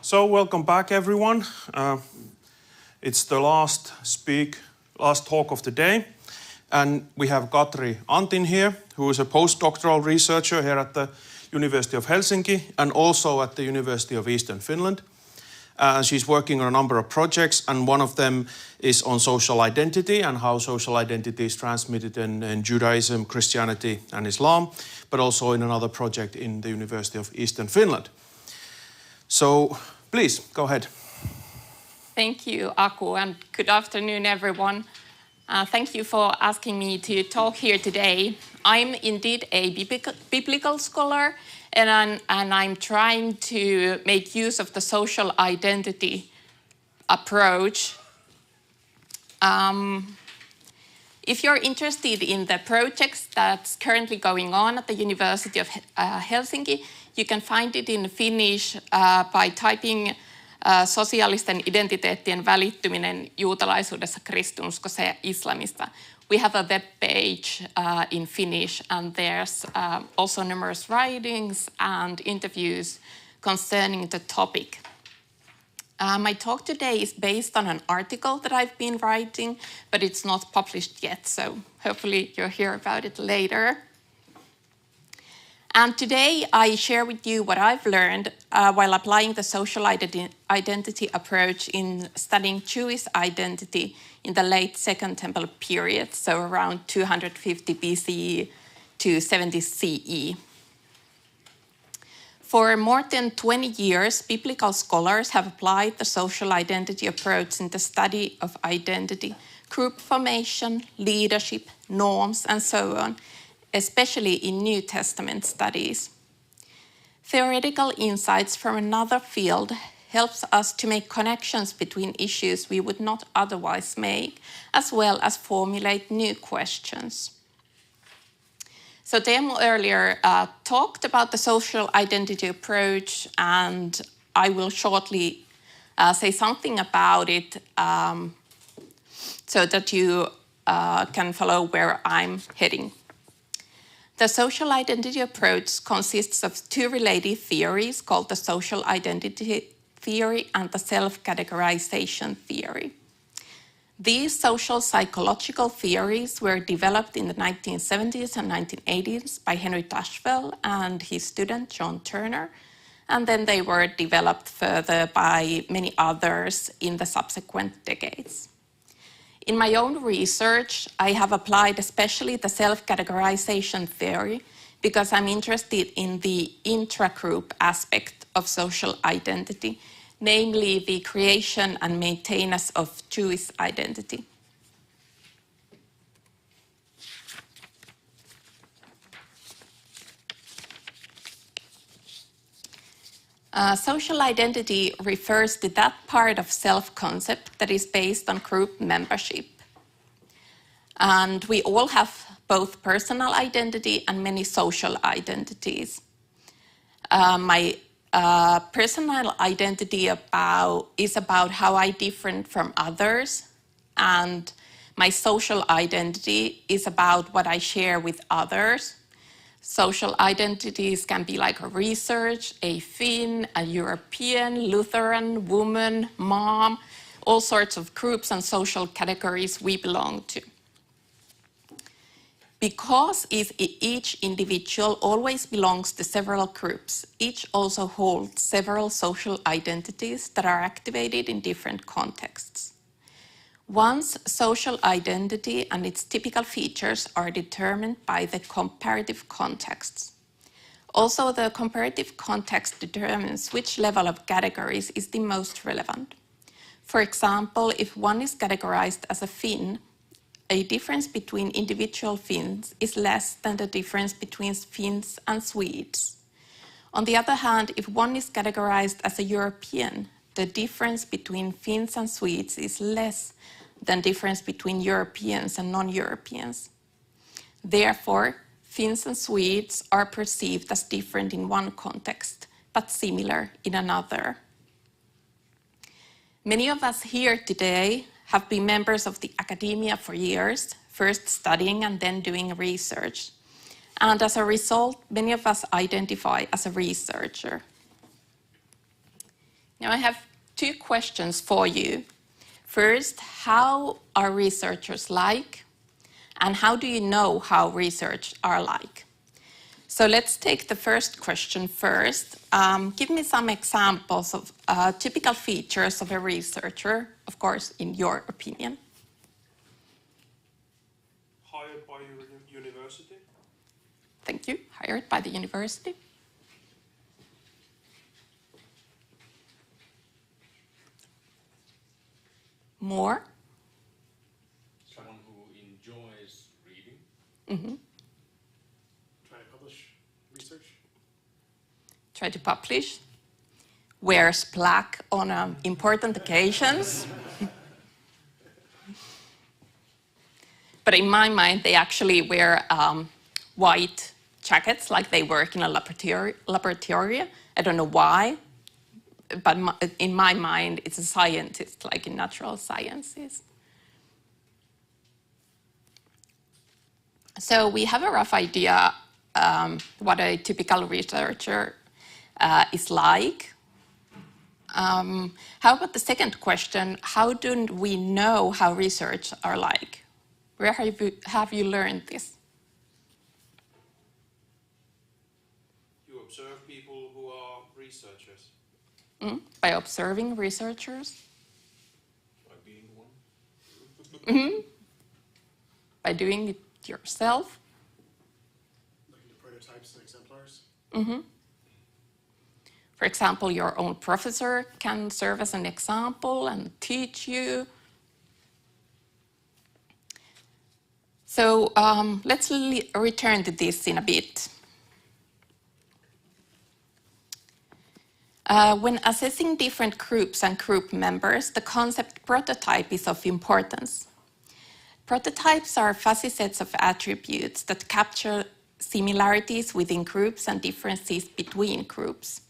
So welcome back, everyone. It's the last talk of the day, and we have Katri Antin here, who is a postdoctoral researcher here at the University of Helsinki and also at the University of Eastern Finland. She's working on a number of projects, and one of them is on social identity and how social identity is transmitted in Judaism, Christianity, and Islam, but also in another project in the University of Eastern Finland. So please, go ahead. Thank you, Aku, and good afternoon, everyone. Thank you for asking me to talk here today. I'm indeed a biblical scholar, and I'm trying to make use of the social identity approach. If you're interested in the projects that's currently going on at the University of Helsinki, you can find it in Finnish by typing sosiaalisten identiteettien välittyminen juutalaisuudessa, kristinuskossa ja islamista. We have a web page in Finnish, and there's also numerous writings and interviews concerning the topic. My talk today is based on an article that I've been writing, but it's not published yet, so hopefully you'll hear about it later. And today I share with you what I've learned while applying the social identity approach in studying Jewish identity in the late Second Temple period, so around 250 BCE to 70 CE. For more than 20 years, biblical scholars have applied the social identity approach in the study of identity, group formation, leadership, norms, and so on, especially in New Testament studies. Theoretical insights from another field helps us to make connections between issues we would not otherwise make, as well as formulate new questions. So Teemu earlier talked about the social identity approach, and I will shortly say something about it so that you can follow where I'm heading. The social identity approach consists of two related theories called the social identity theory and the self-categorization theory. These social psychological theories were developed in the 1970s and 1980s by Henry Dashwell and his student John Turner, and then they were developed further by many others in the subsequent decades. In my own research, I have applied especially the self-categorization theory because I'm interested in the intra-group aspect of social identity, namely the creation and maintenance of Jewish identity. Social identity refers to that part of self-concept that is based on group membership. And we all have both personal identity and many social identities. My personal identity is about how I differ from others, and my social identity is about what I share with others. Social identities can be like a research, a Finn, a European, Lutheran, woman, mom, all sorts of groups and social categories we belong to. Because each individual always belongs to several groups, each also holds several social identities that are activated in different contexts. One's social identity and its typical features are determined by the comparative contexts. Also, the comparative context determines which level of categories is the most relevant. For example, if one is categorized as a Finn, a difference between individual Finns is less than the difference between Finns and Swedes. On the other hand, if one is categorized as a European, the difference between Finns and Swedes is less than difference between Europeans and non-Europeans. Therefore, Finns and Swedes are perceived as different in one context, but similar in another. Many of us here today have been members of the academia for years, first studying and then doing research. And as a result, many of us identify as a researcher. Now I have two questions for you. First, how are researchers like? And how do you know how research are like? So let's take the first question first. Give me some examples of typical features of a researcher, of course, in your opinion. Hired by your university. Thank you. Hired by the university. More? Someone who enjoys reading. Mm-hmm. Try to publish research. Try to publish. Wears black on important occasions. But in my mind, they actually wear white jackets, like they work in a laboratory. I don't know why, but in my mind, it's a scientist, like in natural sciences. So we have a rough idea what a typical researcher is like. How about the second question? How do we know how research are like? Where have you learned this? You observe people who are researchers. By observing researchers? By being one. By doing it yourself? Looking at prototypes and exemplars. For example, your own professor can serve as an example and teach you. So let's return to this in a bit. When assessing different groups and group members, the concept prototype is of importance. Prototypes are fuzzy sets of attributes that capture similarities within groups and differences between groups.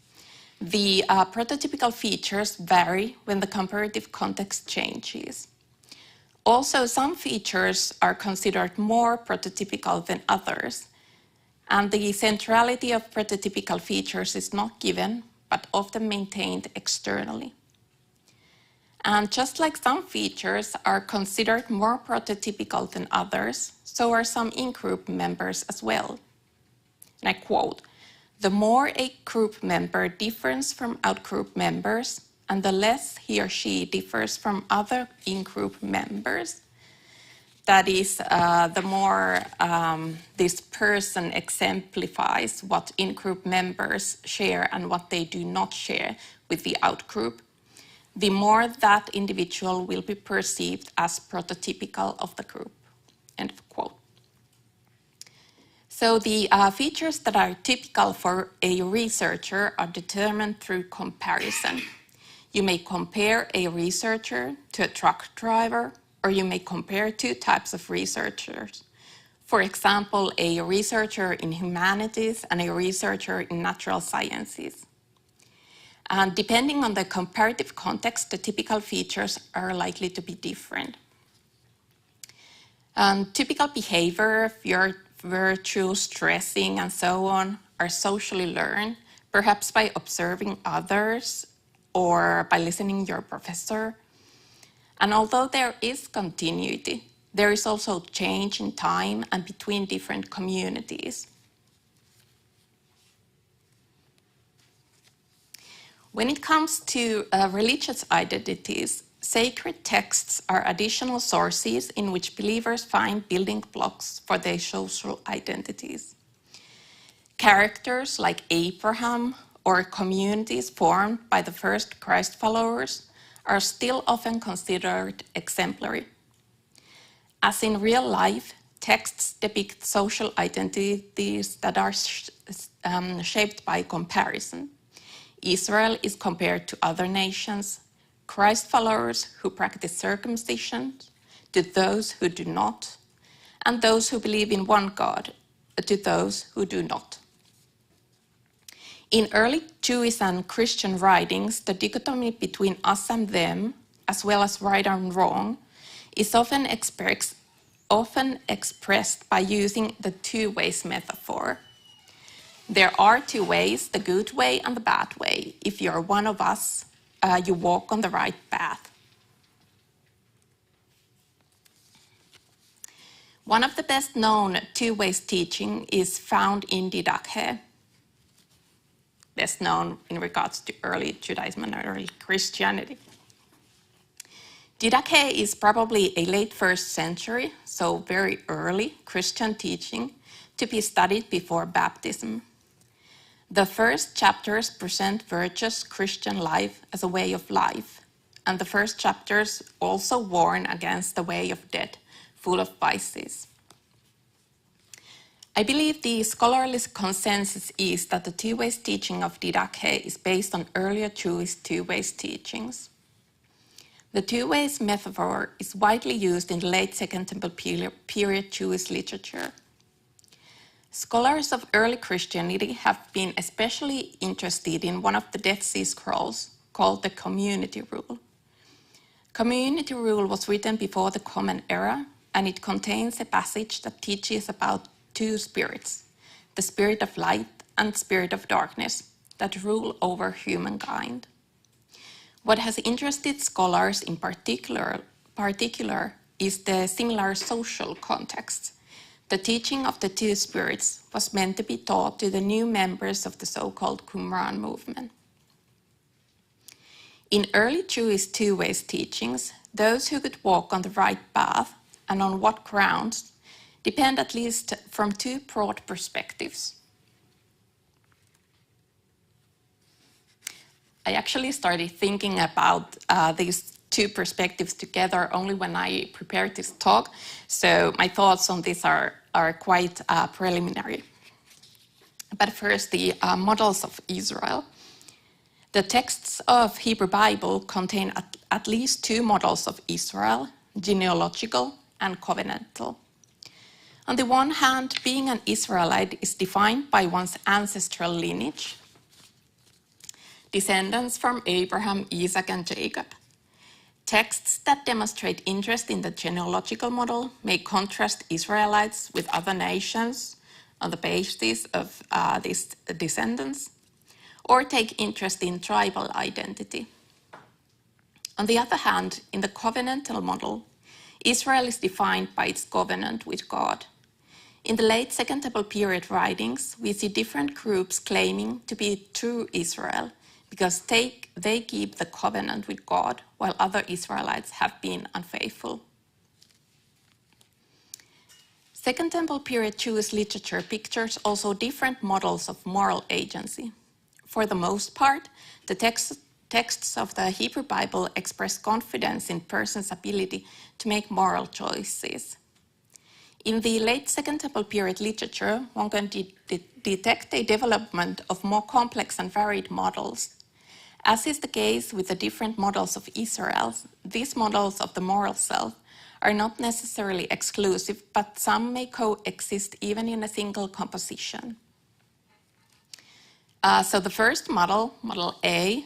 The prototypical features vary when the comparative context changes. Also, some features are considered more prototypical than others, and the centrality of prototypical features is not given, but often maintained externally. And just like some features are considered more prototypical than others, so are some in-group members as well. And I quote, "The more a group member differs from out-group members, and the less he or she differs from other in-group members." That is, the more this person exemplifies what in-group members share and what they do not share with the out-group, the more that individual will be perceived as prototypical of the group. End of quote. So the features that are typical for a researcher are determined through comparison. You may compare a researcher to a truck driver, or you may compare two types of researchers. For example, a researcher in humanities and a researcher in natural sciences. And depending on the comparative context, the typical features are likely to be different. Typical behavior, virtue, stressing, and so on, are socially learned, perhaps by observing others or by listening to your professor. And although there is continuity, there is also change in time and between different communities. When it comes to religious identities, sacred texts are additional sources in which believers find building blocks for their social identities. Characters like Abraham or communities formed by the first Christ followers are still often considered exemplary. As in real life, texts depict social identities that are shaped by comparison. Israel is compared to other nations, Christ followers who practice circumcision to those who do not, and those who believe in one God to those who do not. In early Jewish and Christian writings, the dichotomy between us and them, as well as right and wrong, is often expressed by using the two ways metaphor. There are two ways, the good way and the bad way. If you're one of us, you walk on the right path. One of the best known two-ways teaching is found in Didache, best known in regards to early Judaism and early Christianity. Didache is probably a late 1st century, so very early Christian teaching to be studied before baptism. The first chapters present virtuous Christian life as a way of life, and the first chapters also warn against the way of death, full of vices. I believe the scholarly consensus is that the two-ways teaching of Didache is based on earlier Jewish two-ways teachings. The two-ways metaphor is widely used in the late Second Temple period Jewish literature. Scholars of early Christianity have been especially interested in one of the Dead Sea Scrolls called the Community Rule. Community Rule was written before the Common Era, and it contains a passage that teaches about two spirits, the spirit of light and spirit of darkness, that rule over humankind. What has interested scholars in particular is the similar social context. The teaching of the two spirits was meant to be taught to the new members of the so-called Qumran movement. In early Jewish two-ways teachings, those who could walk on the right path and on what grounds depend at least from two broad perspectives. I actually started thinking about these two perspectives together only when I prepared this talk, so my thoughts on this are quite preliminary. But first, the models of Israel. The texts of Hebrew Bible contain at least two models of Israel, genealogical and covenantal. On the one hand, being an Israelite is defined by one's ancestral lineage, descendants from Abraham, Isaac, and Jacob. Texts that demonstrate interest in the genealogical model may contrast Israelites with other nations on the basis of these descendants, or take interest in tribal identity. On the other hand, in the covenantal model, Israel is defined by its covenant with God. In the late Second Temple period writings, we see different groups claiming to be true Israel because they keep the covenant with God, while other Israelites have been unfaithful. Second Temple period Jewish literature pictures also different models of moral agency. For the most part, the texts of the Hebrew Bible express confidence in persons' ability to make moral choices. In the late Second Temple period literature, one can detect a development of more complex and varied models. As is the case with the different models of Israel, these models of the moral self are not necessarily exclusive, but some may coexist even in a single composition. So the first model, Model A,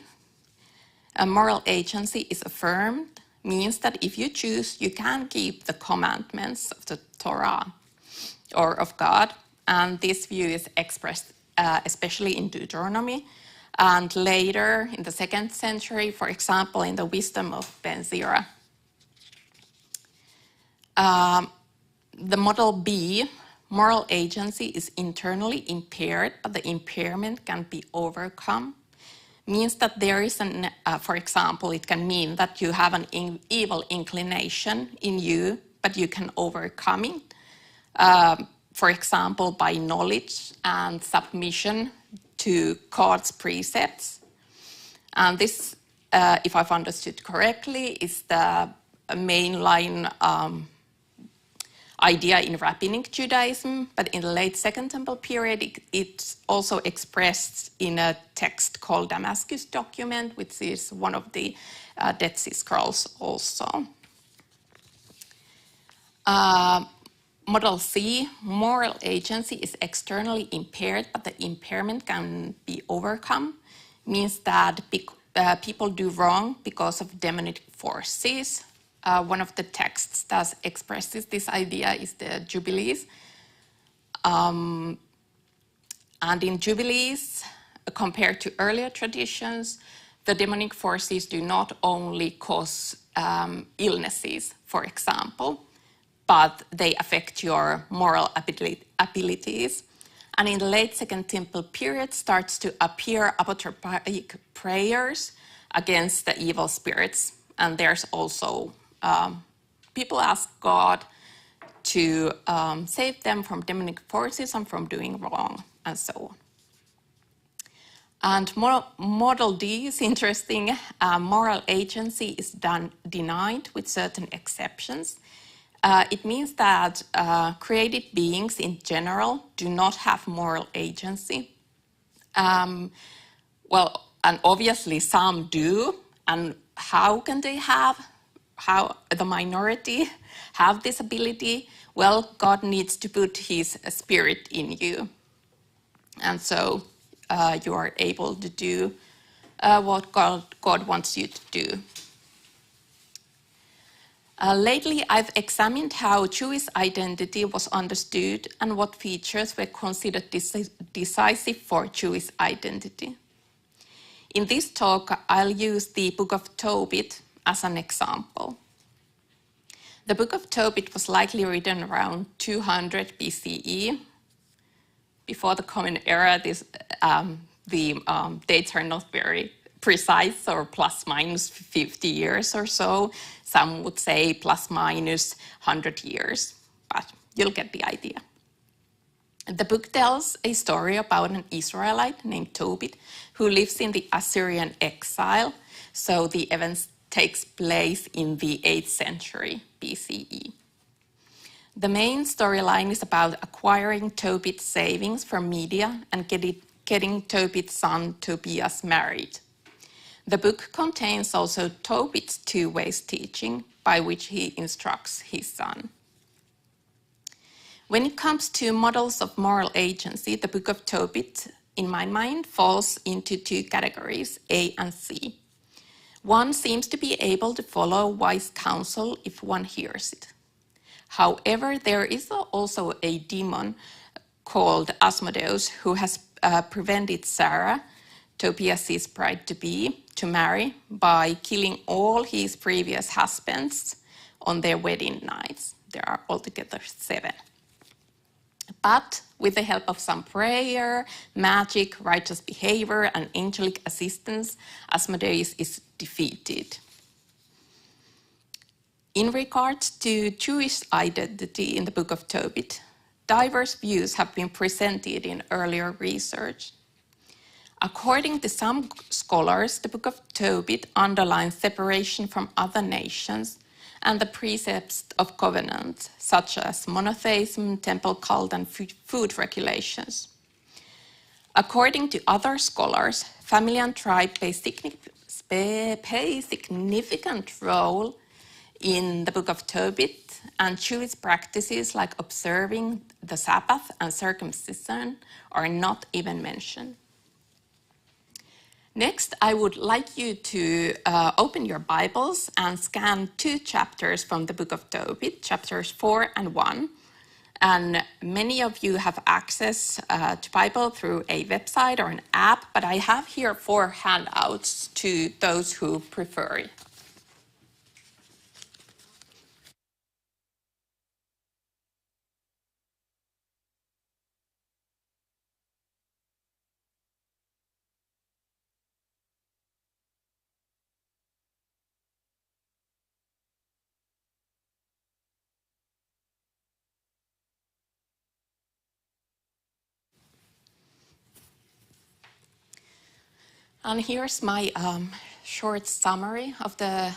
a moral agency is affirmed, means that if you choose, you can keep the commandments of the Torah or of God, and this view is expressed especially in Deuteronomy, and later in the 2nd century, for example, in the Wisdom of Ben Zira. The Model B, moral agency is internally impaired, but the impairment can be overcome. Means that there is for example, it can mean that you have an evil inclination in you, but you can overcome it. For example, by knowledge and submission to God's precepts. And this, if I've understood correctly, is the mainline idea in Rabbinic Judaism, but in the late Second Temple period, it's also expressed in a text called Damascus document, which is one of the Dead Sea Scrolls also. Model C, moral agency is externally impaired, but the impairment can be overcome, means that people do wrong because of demonic forces. One of the texts that expresses this idea is the Jubilees. And in Jubilees, compared to earlier traditions, the demonic forces do not only cause illnesses, for example, but they affect your moral abilities. And in the late Second Temple period starts to appear apotropaic prayers against the evil spirits. And there's also, people ask God to save them from demonic forces and from doing wrong, and so on. And Model D is interesting. Moral agency is denied with certain exceptions. It means that created beings in general do not have moral agency. Well, and obviously some do. And how can they have, how the minority have this ability? Well, God needs to put his spirit in you. And so you are able to do what God wants you to do. Lately, I've examined how Jewish identity was understood and what features were considered decisive for Jewish identity. In this talk, I'll use the Book of Tobit as an example. The Book of Tobit was likely written around 200 BCE. Before the Common Era, the dates are not very precise, or plus minus 50 years or so. Some would say plus minus 100 years, but you'll get the idea. The book tells a story about an Israelite named Tobit who lives in the Assyrian exile. So the events takes place in the 8th century BCE. The main storyline is about acquiring Tobit's savings from Media and getting Tobit's son Tobias married. The book contains also Tobit's two-way teaching, by which he instructs his son. When it comes to models of moral agency, the Book of Tobit, in my mind, falls into two categories, A and C. One seems to be able to follow wise counsel if one hears it. However, there is also a demon called Asmodeus who has prevented Sarah, Tobias's bride-to-be, to marry by killing all his previous husbands on their wedding nights. There are altogether 7. But with the help of some prayer, magic, righteous behavior, and angelic assistance, Asmodeus is defeated. In regards to Jewish identity in the Book of Tobit, diverse views have been presented in earlier research. According to some scholars, the Book of Tobit underlines separation from other nations and the precepts of covenant, such as monotheism, temple cult, and food regulations. According to other scholars, family and tribe play a significant role in the Book of Tobit, and Jewish practices like observing the Sabbath and circumcision are not even mentioned. Next, I would like you to open your Bibles and scan 2 chapters from the Book of Tobit, chapters 4 and 1. And many of you have access to Bible through a website or an app, but I have here 4 handouts to those who prefer it. And here's my short summary of the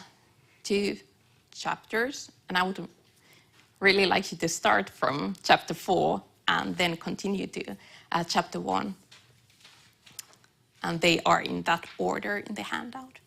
2 chapters. And I would really like you to start from chapter 4 and then continue to chapter 1. And they are in that order in the handout.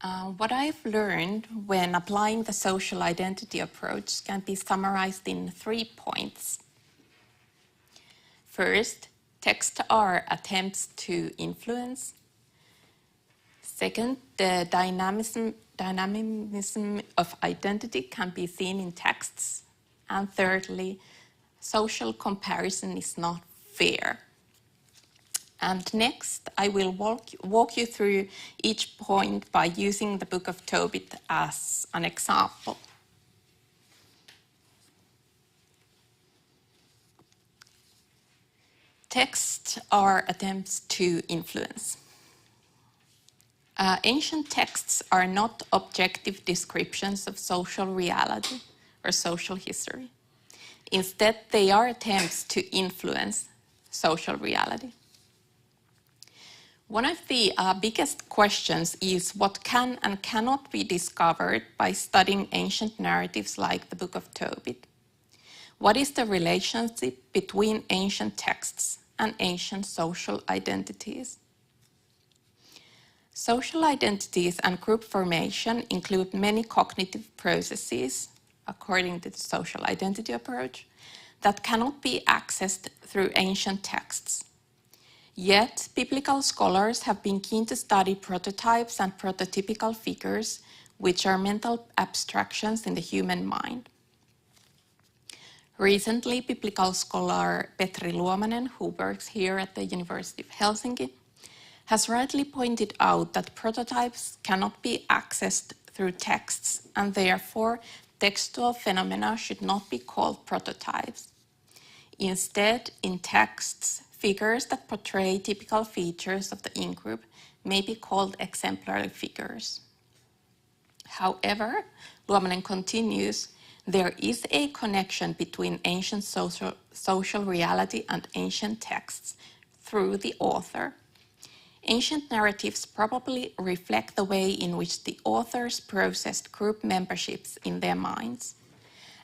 What I've learned when applying the social identity approach can be summarized in 3 points. First, texts are attempts to influence. Second, the dynamism of identity can be seen in texts. And thirdly, social comparison is not fair. And next, I will walk you through each point by using the Book of Tobit as an example. Texts are attempts to influence. Ancient texts are not objective descriptions of social reality or social history. Instead, they are attempts to influence social reality. One of the biggest questions is what can and cannot be discovered by studying ancient narratives like the Book of Tobit. What is the relationship between ancient texts and ancient social identities? Social identities and group formation include many cognitive processes, according to the social identity approach, that cannot be accessed through ancient texts. Yet, biblical scholars have been keen to study prototypes and prototypical figures, which are mental abstractions in the human mind. Recently, biblical scholar Petri Luomanen, who works here at the University of Helsinki, has rightly pointed out that prototypes cannot be accessed through texts, and therefore textual phenomena should not be called prototypes. Instead, in texts, figures that portray typical features of the in-group may be called exemplary figures. However, Luomanen continues, there is a connection between ancient social reality and ancient texts through the author. Ancient narratives probably reflect the way in which the authors processed group memberships in their minds.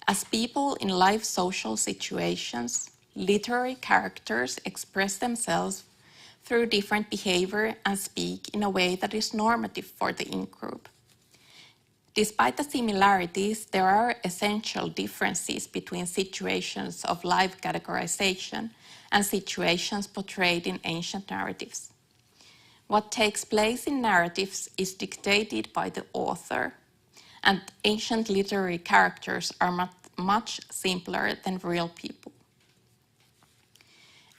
As people in life social situations, literary characters express themselves through different behavior and speak in a way that is normative for the in-group. Despite the similarities, there are essential differences between situations of life categorization and situations portrayed in ancient narratives. What takes place in narratives is dictated by the author, and ancient literary characters are much simpler than real people.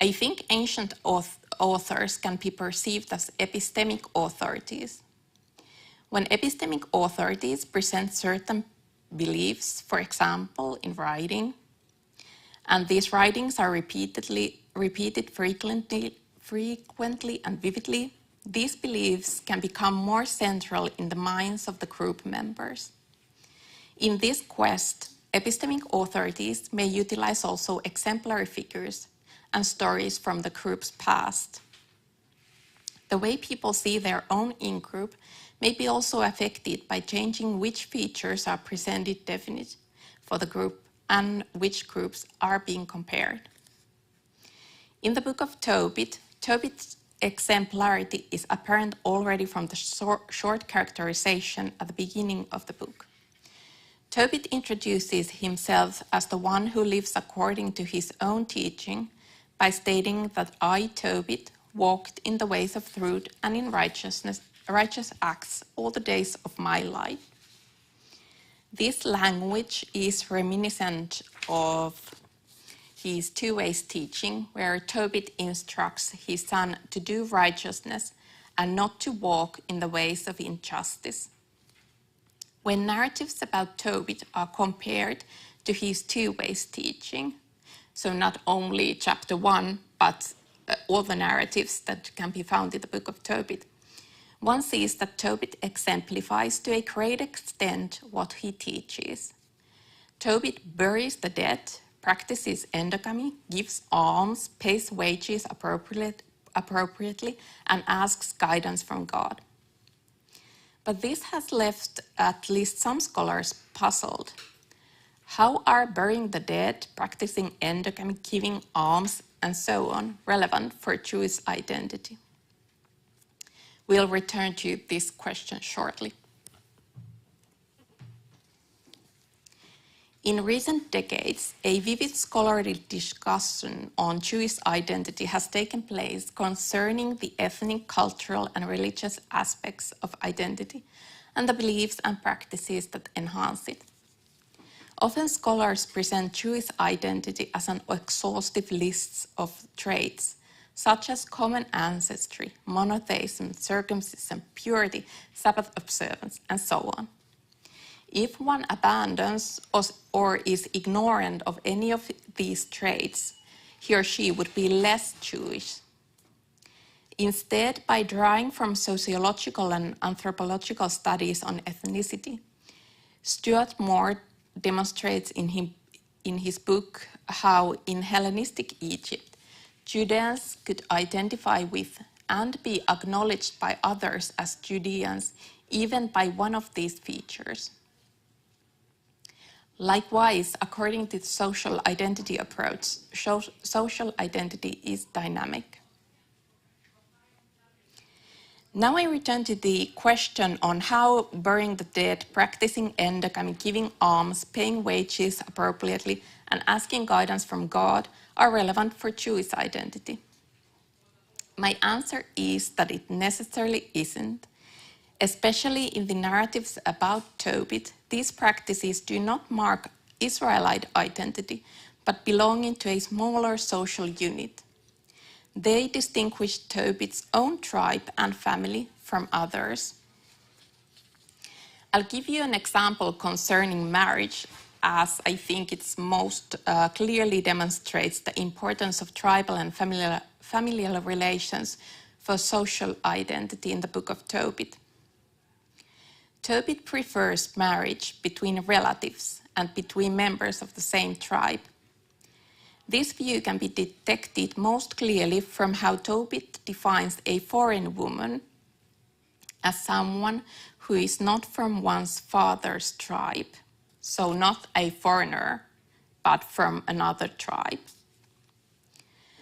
I think ancient authors can be perceived as epistemic authorities. When epistemic authorities present certain beliefs, for example, in writing, and these writings are repeated frequently and vividly, these beliefs can become more central in the minds of the group members. In this quest, epistemic authorities may utilize also exemplary figures and stories from the group's past. The way people see their own in-group may be also affected by changing which features are presented definite for the group and which groups are being compared. In the Book of Tobit, Tobit's exemplarity is apparent already from the short characterization at the beginning of the book. Tobit introduces himself as the one who lives according to his own teaching by stating that I, Tobit, walked in the ways of truth and in righteous acts all the days of my life. This language is reminiscent of his two ways teaching, where Tobit instructs his son to do righteousness and not to walk in the ways of injustice. When narratives about Tobit are compared to his two ways teaching, so not only chapter 1, but all the narratives that can be found in the Book of Tobit, one sees that Tobit exemplifies to a great extent what he teaches. Tobit buries the dead, practices endogamy, gives alms, pays wages appropriately, and asks guidance from God. But this has left at least some scholars puzzled. How are burying the dead, practicing endogamy, giving alms, and so on relevant for Jewish identity? We'll return to this question shortly. In recent decades, a vivid scholarly discussion on Jewish identity has taken place concerning the ethnic, cultural, and religious aspects of identity and the beliefs and practices that enhance it. Often scholars present Jewish identity as an exhaustive list of traits, such as common ancestry, monotheism, circumcision, purity, Sabbath observance, and so on. If one abandons or is ignorant of any of these traits, he or she would be less Jewish. Instead, by drawing from sociological and anthropological studies on ethnicity, Stuart Moore demonstrates in his book how in Hellenistic Egypt, Judeans could identify with and be acknowledged by others as Judeans, even by one of these features. Likewise, according to the social identity approach, social identity is dynamic. Now I return to the question on how burying the dead, practicing endogamy, giving alms, paying wages appropriately, and asking guidance from God are relevant for Jewish identity. My answer is that it necessarily isn't. Especially in the narratives about Tobit, these practices do not mark Israelite identity, but belonging to a smaller social unit. They distinguish Tobit's own tribe and family from others. I'll give you an example concerning marriage, as I think it most clearly demonstrates the importance of tribal and familial relations for social identity in the Book of Tobit. Tobit prefers marriage between relatives and between members of the same tribe. This view can be detected most clearly from how Tobit defines a foreign woman as someone who is not from one's father's tribe, so not a foreigner, but from another tribe.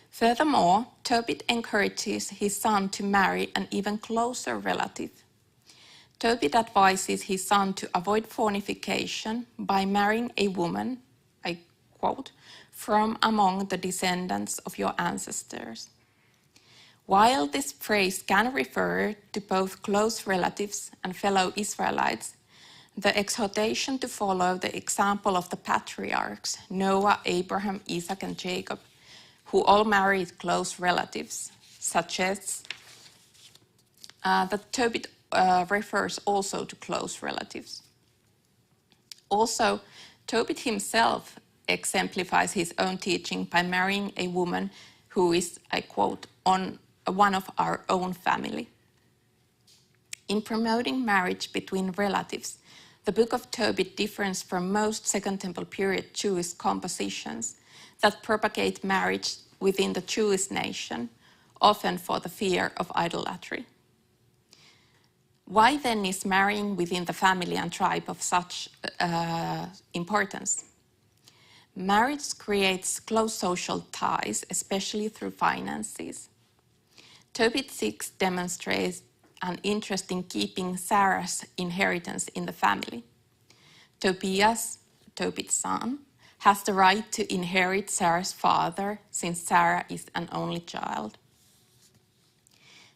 Furthermore, Tobit encourages his son to marry an even closer relative. Tobit advises his son to avoid fornication by marrying a woman, I quote, from among the descendants of your ancestors. While this phrase can refer to both close relatives and fellow Israelites, the exhortation to follow the example of the patriarchs, Noah, Abraham, Isaac, and Jacob, who all married close relatives, suggests that Tobit refers also to close relatives. Also, Tobit himself exemplifies his own teaching by marrying a woman who is, I quote, one of our own family. In promoting marriage between relatives, the Book of Tobit differs from most Second Temple period Jewish compositions that propagate marriage within the Jewish nation, often for the fear of idolatry. Why then is marrying within the family and tribe of such importance? Marriage creates close social ties, especially through finances. Tobit 6 demonstrates an interest in keeping Sarah's inheritance in the family. Tobias, Tobit's son, has the right to inherit Sarah's father, since Sarah is an only child.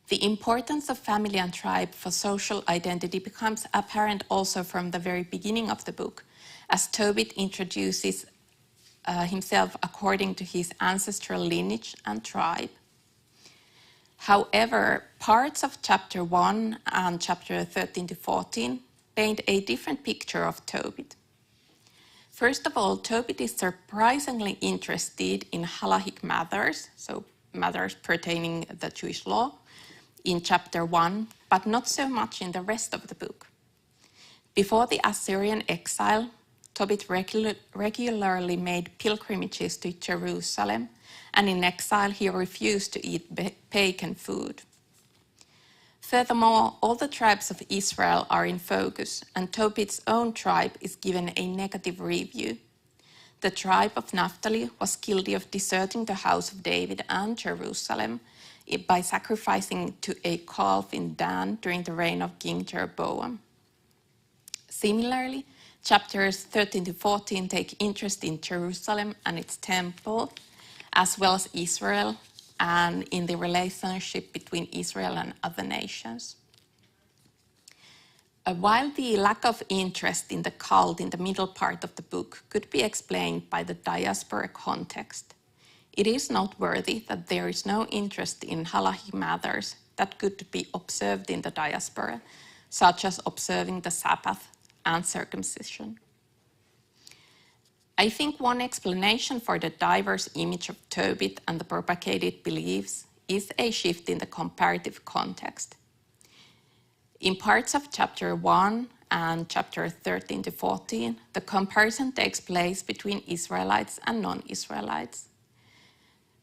The importance of family and tribe for social identity becomes apparent also from the very beginning of the book, as Tobit introduces himself according to his ancestral lineage and tribe. However, parts of chapter 1 and chapter 13 to 14 paint a different picture of Tobit. First of all, Tobit is surprisingly interested in halachic matters, so matters pertaining to the Jewish law, in chapter 1, but not so much in the rest of the book. Before the Assyrian exile, Tobit regularly made pilgrimages to Jerusalem, and in exile he refused to eat pagan food. Furthermore, all the tribes of Israel are in focus, and Tobit's own tribe is given a negative review. The tribe of Naphtali was guilty of deserting the house of David and Jerusalem by sacrificing to a calf in Dan during the reign of King Jeroboam. Similarly, Chapters 13 to 14 take interest in Jerusalem and its temple, as well as Israel and in the relationship between Israel and other nations. While the lack of interest in the cult in the middle part of the book could be explained by the diaspora context, it is noteworthy that there is no interest in halachic matters that could be observed in the diaspora, such as observing the Sabbath and circumcision. I think one explanation for the diverse image of Tobit and the propagated beliefs is a shift in the comparative context. In parts of chapter 1 and chapter 13 to 14, the comparison takes place between Israelites and non-Israelites.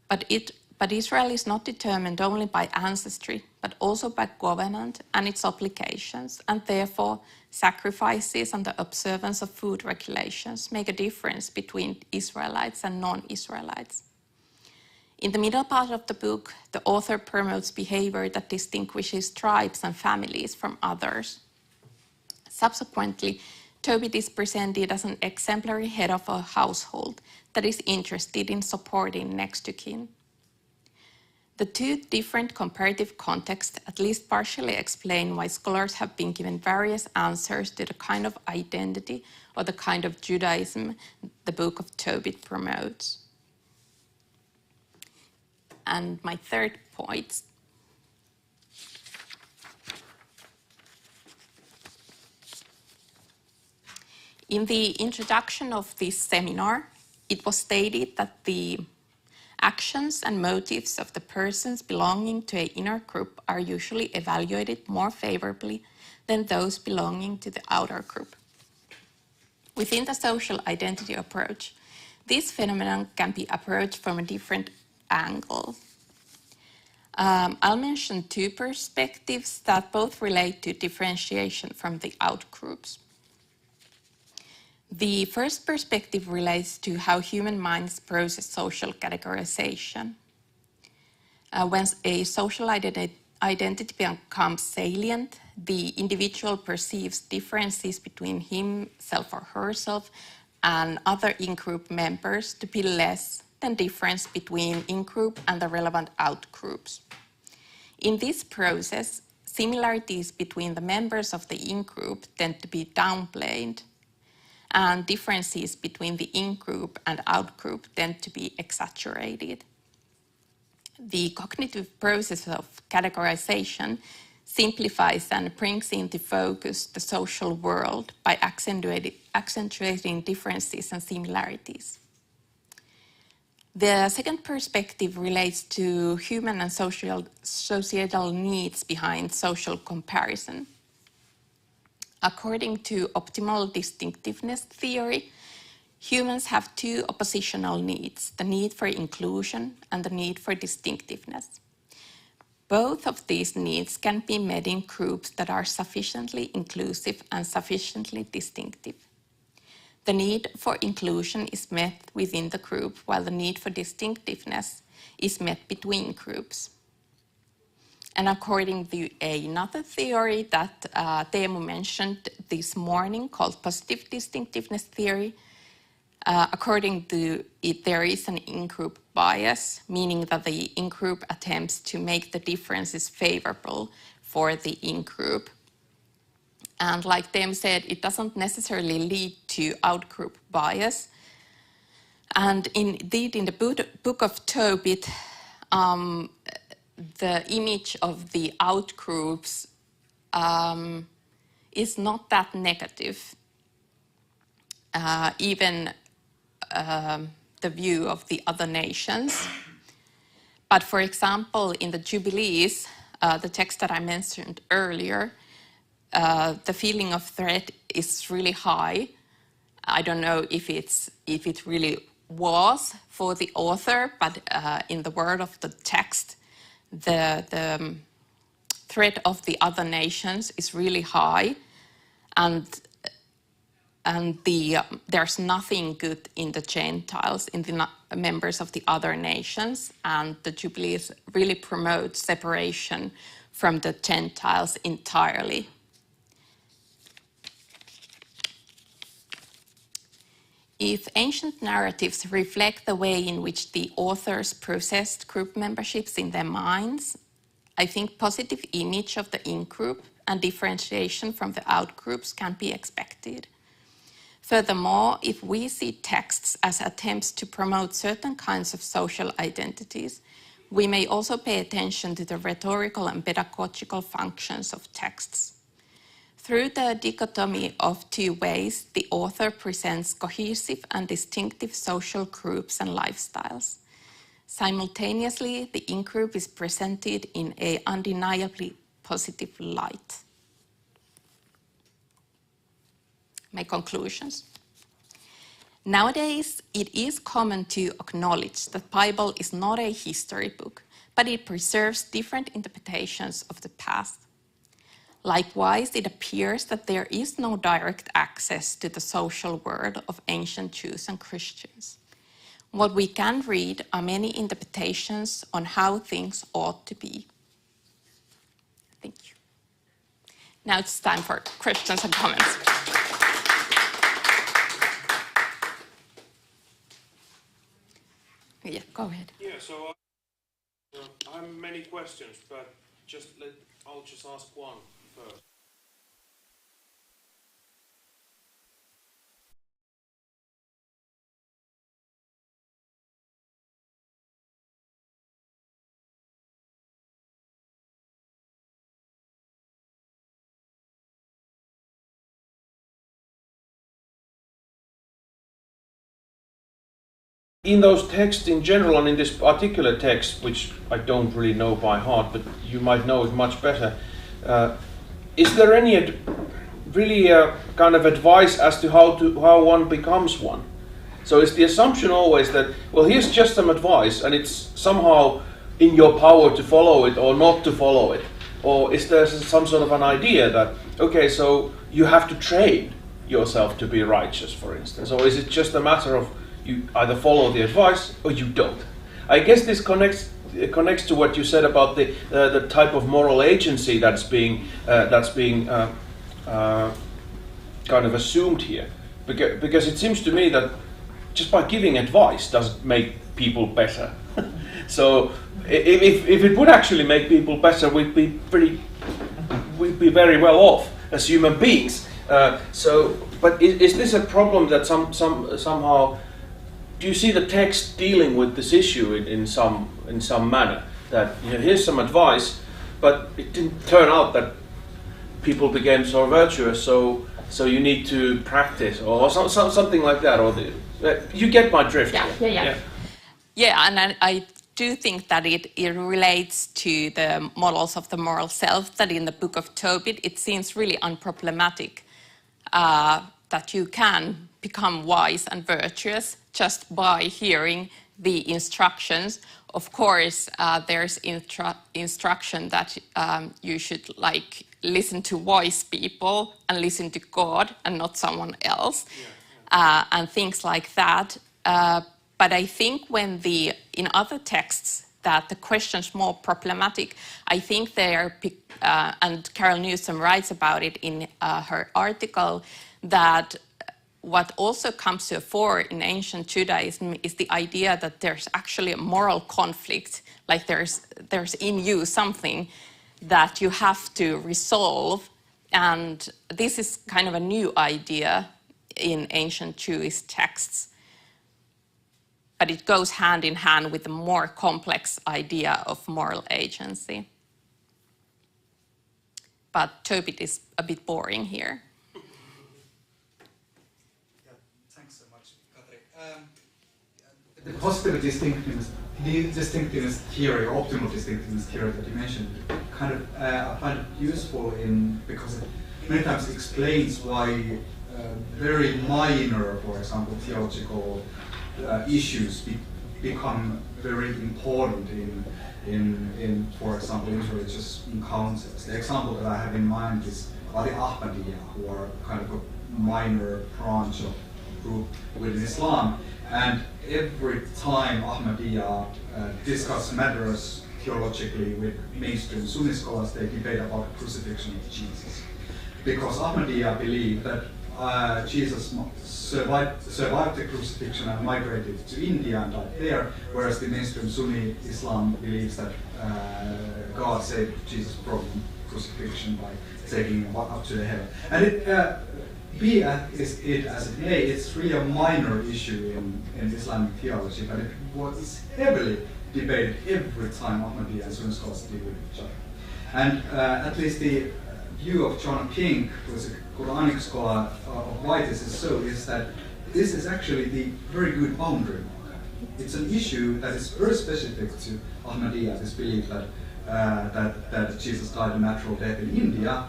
But Israel is not determined only by ancestry, but also by covenant and its obligations, and therefore sacrifices and the observance of food regulations make a difference between Israelites and non-Israelites. In the middle part of the book, the author promotes behavior that distinguishes tribes and families from others. Subsequently, Tobit is presented as an exemplary head of a household that is interested in supporting next to kin. The two different comparative contexts at least partially explain why scholars have been given various answers to the kind of identity or the kind of Judaism the Book of Tobit promotes. And my third point. In the introduction of this seminar, it was stated that the actions and motives of the persons belonging to an inner group are usually evaluated more favorably than those belonging to the outer group. Within the social identity approach, this phenomenon can be approached from a different angle. I'll mention two perspectives that both relate to differentiation from the outgroups. The first perspective relates to how human minds process social categorization. When a social identity becomes salient, the individual perceives differences between himself or herself and other in-group members to be less than difference between in-group and the relevant out-groups. In this process, similarities between the members of the in-group tend to be downplayed, and differences between the in-group and out-group tend to be exaggerated. The cognitive process of categorization simplifies and brings into focus the social world by accentuating differences and similarities. The second perspective relates to human and societal needs behind social comparison. According to optimal distinctiveness theory, humans have two oppositional needs, the need for inclusion and the need for distinctiveness. Both of these needs can be met in groups that are sufficiently inclusive and sufficiently distinctive. The need for inclusion is met within the group, while the need for distinctiveness is met between groups. And according to another theory that Teemu mentioned this morning, called positive distinctiveness theory, according to it, there is an in-group bias, meaning that the in-group attempts to make the differences favorable for the in-group. And like Teemu said, it doesn't necessarily lead to out-group bias. And indeed, in the Book of Tobit, the image of the outgroups is not that negative. Even the view of the other nations. But for example, in the Jubilees, the text that I mentioned earlier, the feeling of threat is really high. I don't know if it really was for the author, but in the word of the text, the threat of the other nations is really high, and there's nothing good in the Gentiles, in the members of the other nations, and the Jubilees really promote separation from the Gentiles entirely. If ancient narratives reflect the way in which the authors processed group memberships in their minds, I think positive image of the in-group and differentiation from the out-groups can be expected. Furthermore, if we see texts as attempts to promote certain kinds of social identities, we may also pay attention to the rhetorical and pedagogical functions of texts. Through the dichotomy of two ways, the author presents cohesive and distinctive social groups and lifestyles. Simultaneously, the in-group is presented in an undeniably positive light. My conclusions. Nowadays, it is common to acknowledge that the Bible is not a history book, but it preserves different interpretations of the past. Likewise, it appears that there is no direct access to the social world of ancient Jews and Christians. What we can read are many interpretations on how things ought to be. Thank you. Now it's time for questions and comments. Yeah, go ahead. Yeah, so I have many questions, but I'll just ask one first. In those texts in general, and in this particular text, which I don't really know by heart, but you might know it much better, is there any kind of advice as to how one becomes one? So is the assumption always that, well, here's just some advice, and it's somehow in your power to follow it or not to follow it? Or is there some sort of an idea that, okay, so you have to train yourself to be righteous, for instance? Or is it just a matter of you either follow the advice or you don't? I guess this connects to what you said about the type of moral agency that's being kind of assumed here, because it seems to me that just by giving advice doesn't make people better. So if it would actually make people better, we'd be very well off as human beings. But is this a problem that somehow? Do you see the text dealing with this issue in some manner? That, you know, here's some advice, but it didn't turn out that people became so virtuous, so you need to practice, or something like that, or you get my drift. Yeah, and I do think that it relates to the models of the moral self, that in the Book of Tobit it seems really unproblematic that you can become wise and virtuous just by hearing the instructions. Of course, there's instruction that you should listen to wise people and listen to God and not someone else, and things like that. But I think when in other texts that the question's more problematic, I think they are, and Carol Newsom writes about it in her article, that what also comes to the fore in ancient Judaism is the idea that there's actually a moral conflict, like there's in you something that you have to resolve, and this is kind of a new idea in ancient Jewish texts, but it goes hand in hand with the more complex idea of moral agency. But Tobit is a bit boring here. The positive distinctiveness theory, or optimal distinctiveness theory that you mentioned, I find it useful because it many times explains why very minor, for example, theological issues become very important in for example, interreligious encounters. The example that I have in mind is Areiopagi, who are kind of a minor branch of group within Islam. And every time Ahmadiyya discuss matters theologically with mainstream Sunni scholars, they debate about the crucifixion of Jesus. Because Ahmadiyya believe that Jesus survived the crucifixion and migrated to India and died there, whereas the mainstream Sunni Islam believes that God saved Jesus from crucifixion by taking him up to the heaven. And be it as it may, it's really a minor issue in Islamic theology, but it was heavily debated every time Ahmadiyya and Sunni scholars deal with each other. And at least the view of John King, who is a Quranic scholar of why this is so, is that this is actually the very good boundary marker. It's an issue that is very specific to Ahmadiyya, this belief that Jesus died a natural death in India,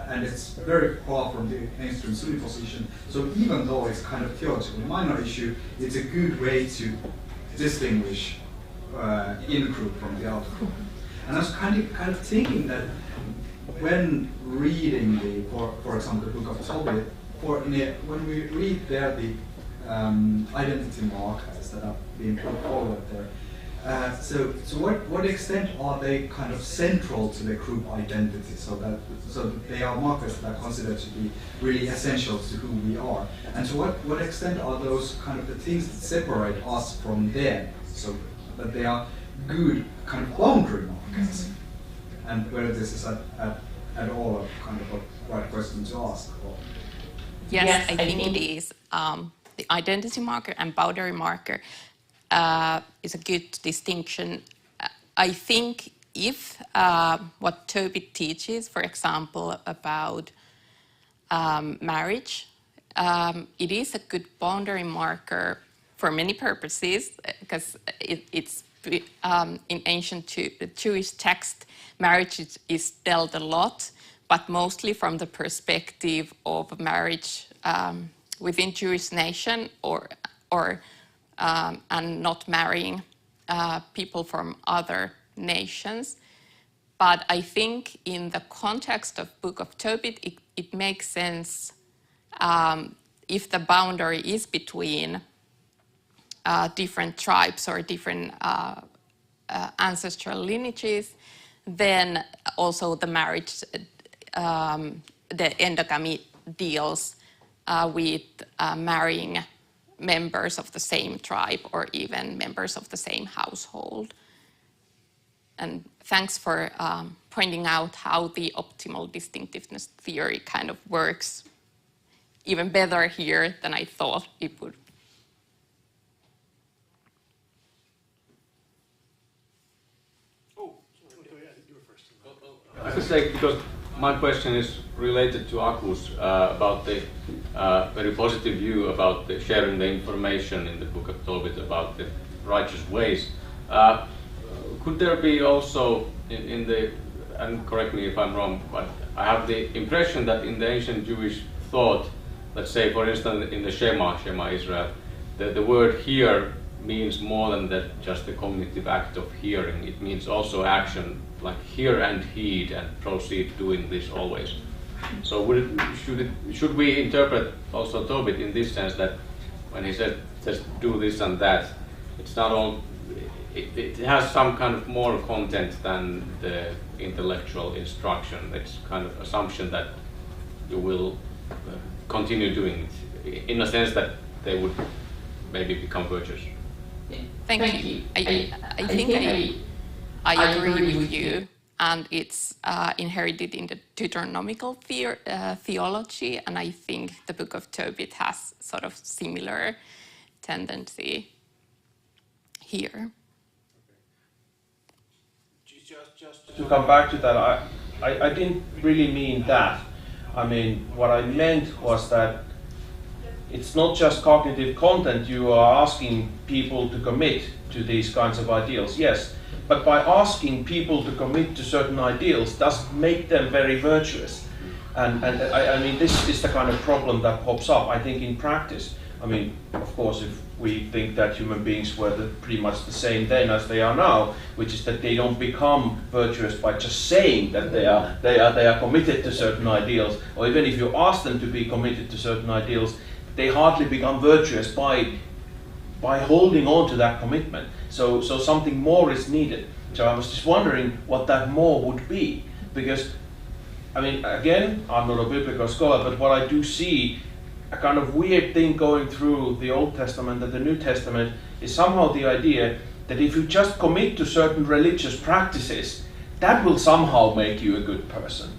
and it's very far from the mainstream Sunni position. So even though it's kind of theologically minor issue, it's a good way to distinguish in-group from the out-group. And I was kind of thinking that when reading for example, the Book of Tobit, when we read there the identity markers that are being put forward there, so what extent are they kind of central to the group identity, so that they are markers that are considered to be really essential to who we are, and to what extent are those kind of the things that separate us from them, so that they are good kind of boundary markers, and whether this is at all a kind of a right question to ask. Yes, I think it is. The identity marker and boundary marker is a good distinction. I think if what Tobit teaches, for example, about marriage, it is a good boundary marker for many purposes, because it's in ancient Jewish text, marriage is dealt a lot, but mostly from the perspective of marriage within Jewish nation, and not marrying people from other nations. But I think in the context of Book of Tobit, it makes sense if the boundary is between different tribes or different ancestral lineages, then also the marriage, the endogamy deals with marrying members of the same tribe or even members of the same household. And thanks for pointing out how the optimal distinctiveness theory kind of works even better here than I thought it would. I could say, because my question is related to Aku's about the very positive view about the sharing the information in the Book of Tobit about the righteous ways. Could there be also in the, and correct me if I'm wrong, but I have the impression that in the ancient Jewish thought, let's say for instance in the Shema Israel, the word hear means more than that just the cognitive act of hearing. It means also action, like hear and heed and proceed doing this always. So should we interpret also Tobit in this sense that when he says do this and that, it's not all, it has some kind of more content than the intellectual instruction. It's kind of assumption that you will continue doing it, in a sense that they would maybe become virtuous. Thank you. I think I agree with you, and it's inherited in the Deuteronomical theology, and I think the Book of Tobit has sort of similar tendency here. Just to come back to that, I didn't really mean that. I mean, what I meant was that it's not just cognitive content you are asking people to commit to these kinds of ideals, yes, but by asking people to commit to certain ideals doesn't make them very virtuous. And I mean, this is the kind of problem that pops up, I think, in practice. I mean, of course, if we think that human beings were pretty much the same then as they are now, which is that they don't become virtuous by just saying that they are committed to certain ideals, or even if you ask them to be committed to certain ideals, they hardly become virtuous by holding on to that commitment. So something more is needed. So I was just wondering what that more would be, because, I mean, again, I'm not a biblical scholar, but what I do see a kind of weird thing going through the Old Testament and the New Testament is somehow the idea that if you just commit to certain religious practices, that will somehow make you a good person.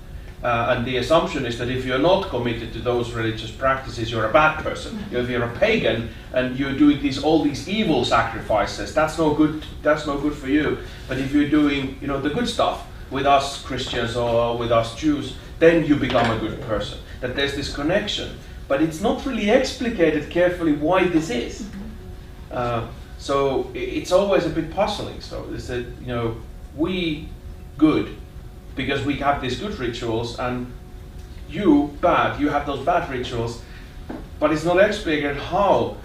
And the assumption is that if you're not committed to those religious practices, you're a bad person. If you're a pagan and you're doing all these evil sacrifices, that's no good for you. But if you're doing, the good stuff with us Christians or with us Jews, then you become a good person. That there's this connection. But it's not really explicated carefully why this is. So it's always a bit puzzling. So is that, we good, because we have these good rituals, and you bad, you have those bad rituals, but it's not explained how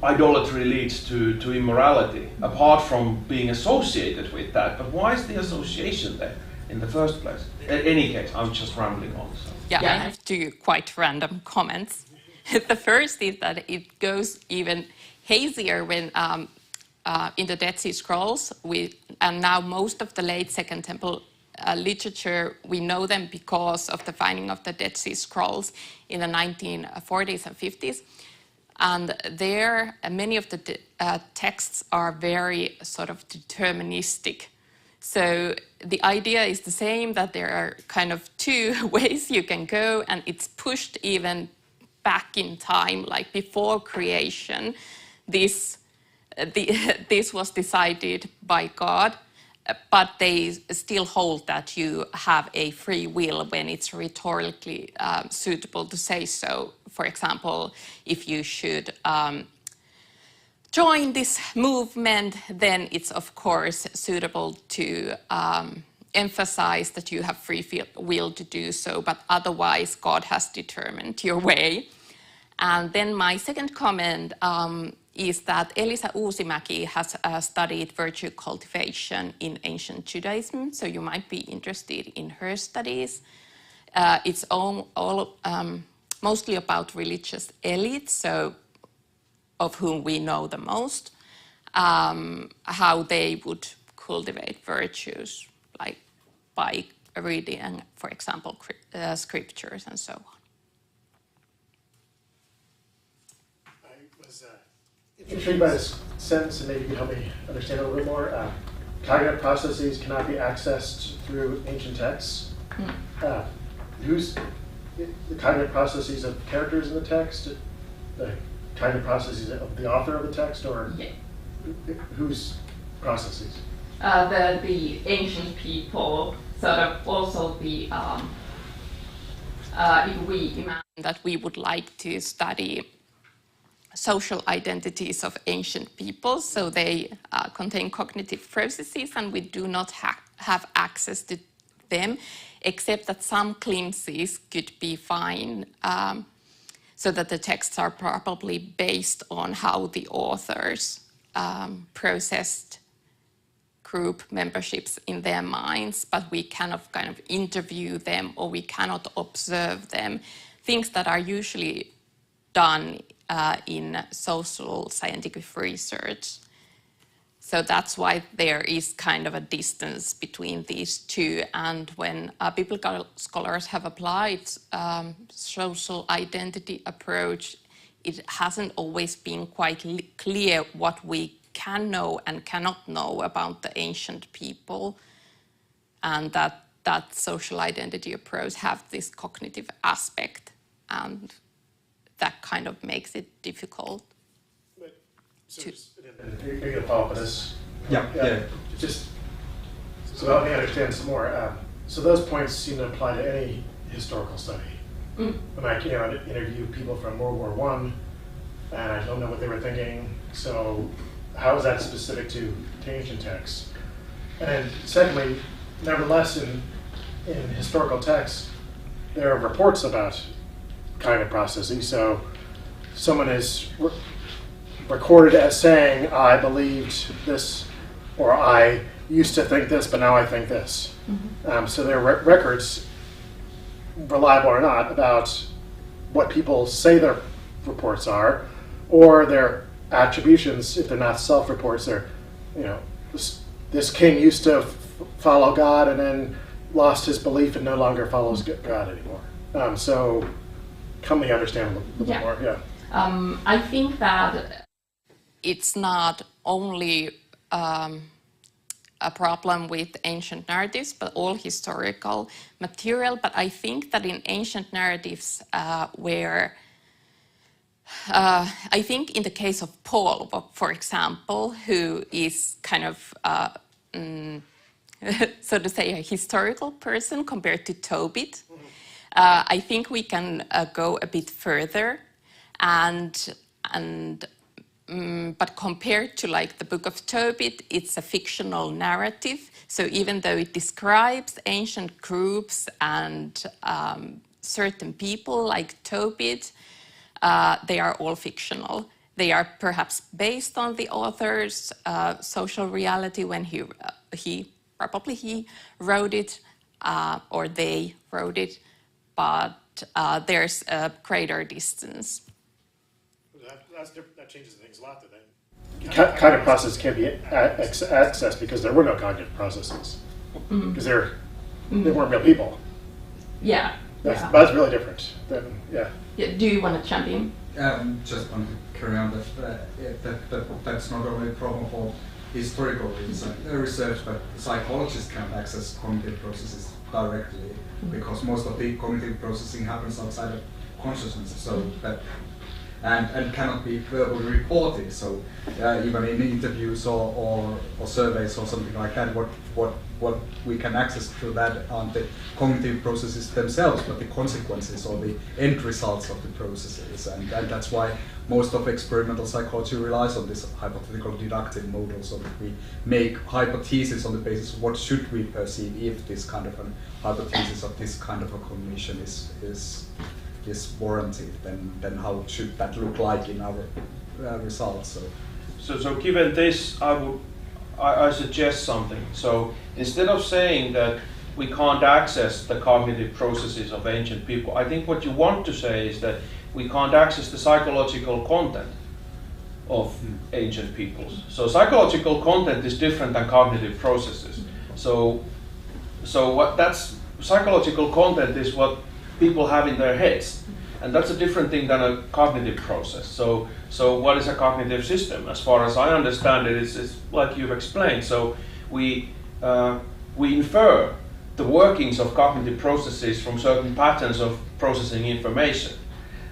idolatry leads to immorality, apart from being associated with that. But why is the association there in the first place? In any case, I'm just rambling on. So. Yeah, I have two quite random comments. The first is that it goes even hazier when in the Dead Sea Scrolls, and now most of the late Second Temple literature, we know them because of the finding of the Dead Sea Scrolls in the 1940s and 50s. And there, many of the texts are very sort of deterministic. So the idea is the same, that there are kind of two ways you can go, and it's pushed even back in time, like before creation. This was decided by God, but they still hold that you have a free will when it's rhetorically suitable to say so. For example, if you should join this movement, then it's of course suitable to emphasize that you have free will to do so, but otherwise God has determined your way. And then my second comment is that Elisa Uusimäki has studied virtue cultivation in ancient Judaism, so you might be interested in her studies. It's all mostly about religious elites, so of whom we know the most, how they would cultivate virtues, like by reading, for example, scriptures and so on. Intrigued by this sentence, and maybe you can help me understand a little bit more. Cognitive processes cannot be accessed through ancient texts. Who's the cognitive processes of characters in the text? The cognitive processes of the author of the text, or whose processes? The ancient people, sort of also the if we imagine that we would like to study social identities of ancient peoples, so they contain cognitive processes, and we do not have access to them, except that some glimpses could be fine, so that the texts are probably based on how the authors processed group memberships in their minds, but we cannot kind of interview them, or we cannot observe them, things that are usually done in social scientific research. So that's why there is kind of a distance between these two. And when biblical scholars have applied social identity approach, it hasn't always been quite clear what we can know and cannot know about the ancient people, and that social identity approach have this cognitive aspect, and that kind of makes it difficult. You're going to follow up on this? Yeah. Just so help me understand some more. So those points seem to apply to any historical study. When I interview people from World War I, and I don't know what they were thinking, so how is that specific to ancient texts? And secondly, nevertheless, in historical texts, there are reports about cognitive processes. So someone is recorded as saying, I believed this, or I used to think this, but now I think this. So there are records, reliable or not, about what people say their reports are, or their attributions, if they're not self-reports. They're, this king used to follow God and then lost his belief and no longer follows God anymore. So help me understand a little bit more. Yeah. I think that it's not only a problem with ancient narratives, but all historical material. But I think that in ancient narratives I think in the case of Paul, for example, who is kind of, so to say, a historical person compared to Tobit, I think we can go a bit further, but compared to like the Book of Tobit, it's a fictional narrative. So even though it describes ancient groups and certain people like Tobit, they are all fictional. They are perhaps based on the author's social reality when he wrote it, or they wrote it, but there's a greater distance. That changes things a lot, then. Cognitive processes can't be accessed because there were no cognitive processes. Because they weren't real people. Yeah. That's really different. Do you want to jump in? Just want to carry on that's not only a problem for historical research, but psychologists can't access cognitive processes directly because most of the cognitive processing happens outside of consciousness. So that and cannot be verbally reported. So even in interviews or surveys or something like that, what we can access through that aren't the cognitive processes themselves, but the consequences or the end results of the processes. And that's why most of experimental psychology relies on this hypothetical deductive model, so that we make hypotheses on the basis of what should we perceive if this kind of an hypothesis of this kind of a cognition is warranted, then how should that look like in our results? So given this, I suggest something. So instead of saying that we can't access the cognitive processes of ancient people, I think what you want to say is that we can't access the psychological content of ancient peoples. So psychological content is different than cognitive processes. So what that's psychological content is what people have in their heads, and that's a different thing than a cognitive process. So what is a cognitive system? As far as I understand it, it's like you've explained. So we infer the workings of cognitive processes from certain patterns of processing information,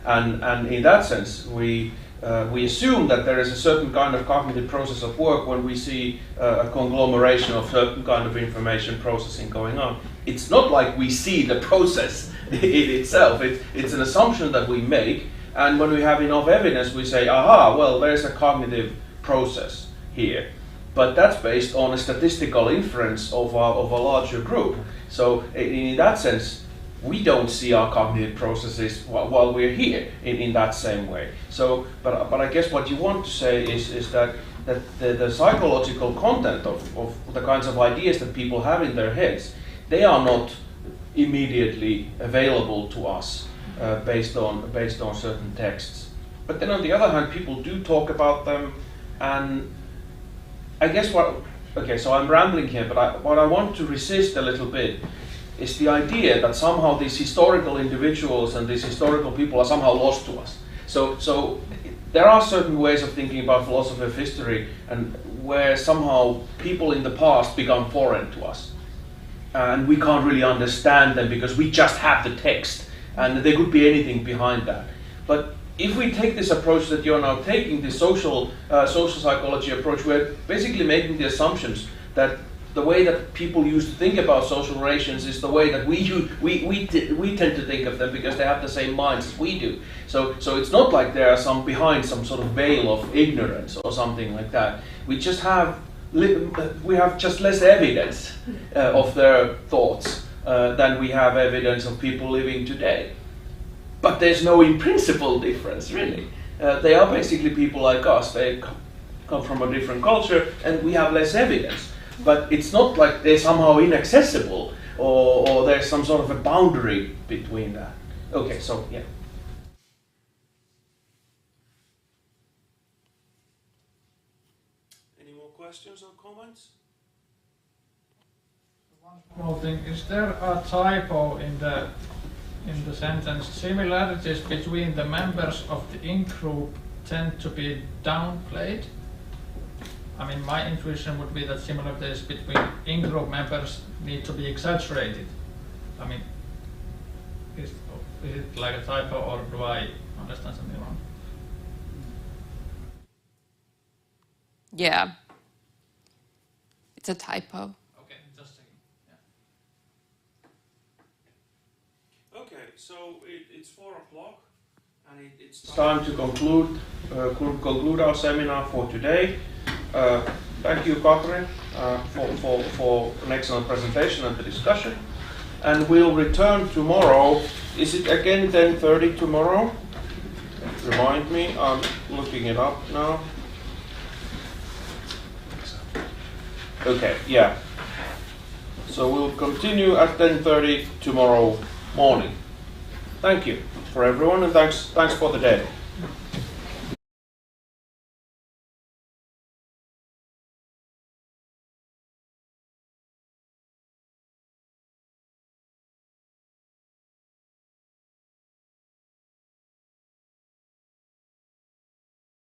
and in that sense we assume that there is a certain kind of cognitive process of work when we see a conglomeration of certain kind of information processing going on. It's not like we see the process in itself. It's an assumption that we make, and when we have enough evidence, we say, aha, well, there's a cognitive process here. But that's based on a statistical inference of a larger group. So in that sense, we don't see our cognitive processes while we're here in that same way. So, but I guess what you want to say is that the psychological content of the kinds of ideas that people have in their heads, they are not immediately available to us based on certain texts. But then on the other hand, people do talk about them, and I guess so I'm rambling here, but what I want to resist a little bit is the idea that somehow these historical individuals and these historical people are somehow lost to us. So there are certain ways of thinking about philosophy of history, and where somehow people in the past become foreign to us. And we can't really understand them because we just have the text, and there could be anything behind that. But if we take this approach that you're now taking, the social psychology approach, we're basically making the assumptions that the way that people used to think about social relations is the way that we tend to think of them, because they have the same minds as we do. So it's not like there are behind some sort of veil of ignorance or something like that. We have just less evidence of their thoughts than we have evidence of people living today. But there's no in principle difference, really. They are basically people like us. They come from a different culture, and we have less evidence. But it's not like they're somehow inaccessible, or there's some sort of a boundary between that. Okay, so yeah. Any more questions or comments? One small thing, is there a typo in the in the sentence, similarities between the members of the in-group tend to be downplayed. I mean, my intuition would be that similarities between in-group members need to be exaggerated. I mean, is it like a typo, or do I understand something wrong? Yeah. It's a typo. Okay, just checking. Yeah. Okay, so it's 4 o'clock, and it's Time to conclude our seminar for today. Thank you, Katri, for an excellent presentation and the discussion. And we'll return tomorrow. Is it again 10:30 tomorrow? Remind me, I'm looking it up now. Okay, yeah. So we'll continue at 10:30 tomorrow morning. Thank you for everyone, and thanks for the day.